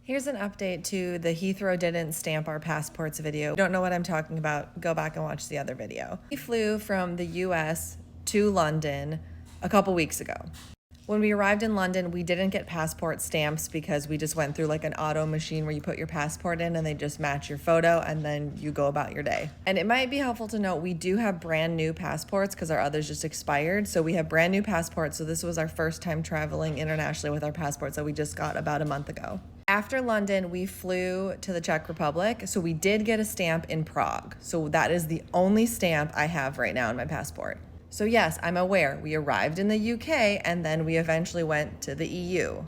Here's an update to the Heathrow didn't stamp our passports video. If you don't know what I'm talking about, go back and watch the other video. We flew from the US to London a couple weeks ago. When we arrived in London, we didn't get passport stamps because we just went through like an auto machine where you put your passport in and they just match your photo and then you go about your day. And it might be helpful to note we do have brand new passports because our others just expired. So we have brand new passports. So this was our first time traveling internationally with our passports that we just got about a month ago. After London, we flew to the Czech Republic. So we did get a stamp in Prague. So that is the only stamp I have right now in my passport. So yes, I'm aware we arrived in the UK and then we eventually went to the EU.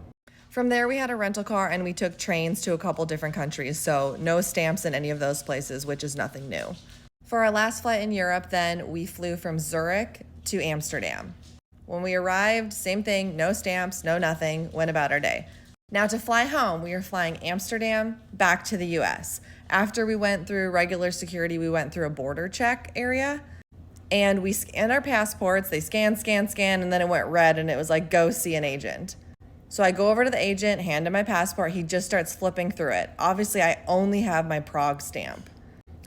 From there, we had a rental car and we took trains to a couple different countries. So no stamps in any of those places, which is nothing new. For our last flight in Europe, then we flew from Zurich to Amsterdam. When we arrived, same thing, no stamps, no nothing, went about our day. Now to fly home, we are flying Amsterdam back to the US. After we went through regular security, we went through a border check area and we scanned our passports. They scanned, and then it went red and it was like, go see an agent. So I go over to the agent, hand him my passport. He just starts flipping through it. Obviously, I only have my Prague stamp.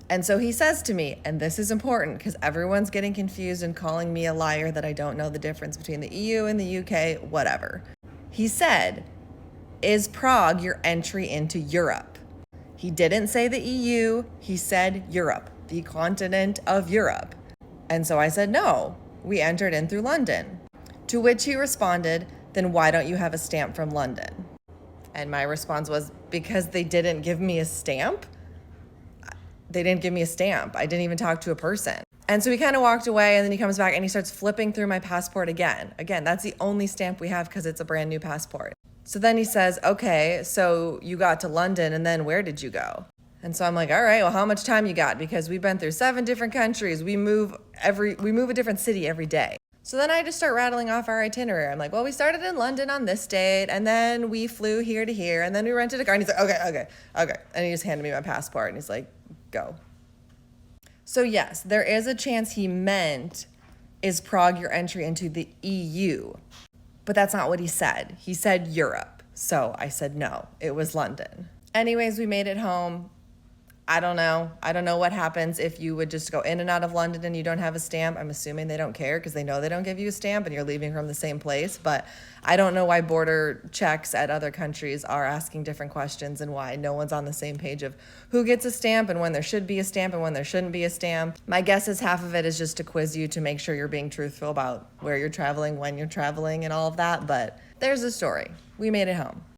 And so he says to me, and this is important because everyone's getting confused and calling me a liar that I don't know the difference between the EU and the UK, whatever. He said, is Prague your entry into Europe? He didn't say the EU, he said Europe, the continent of Europe. And so I said, no, we entered in through London. To which he responded, then why don't you have a stamp from London? And my response was, because they didn't give me a stamp? They didn't give me a stamp. I didn't even talk to a person. And so he kind of walked away and then he comes back and he starts flipping through my passport again. Again, that's the only stamp we have because it's a brand new passport. So then he says, okay, so you got to London and then where did you go? And so I'm like, all right, well, how much time you got? Because we've been through 7 different countries. We move a different city every day. So then I just start rattling off our itinerary. I'm like, well, we started in London on this date and then we flew here to here and then we rented a car. And he's like, okay. And he just handed me my passport and he's like, go. So yes, there is a chance he meant, is Prague your entry into the EU? But that's not what he said. He said Europe. So I said no, it was London. Anyways, we made it home. I don't know what happens if you would just go in and out of London and you don't have a stamp. I'm assuming they don't care because they know they don't give you a stamp and you're leaving from the same place. But I don't know why border checks at other countries are asking different questions and why no one's on the same page of who gets a stamp and when there should be a stamp and when there shouldn't be a stamp. My guess is half of it is just to quiz you to make sure you're being truthful about where you're traveling, when you're traveling, and all of that. But there's a story. We made it home.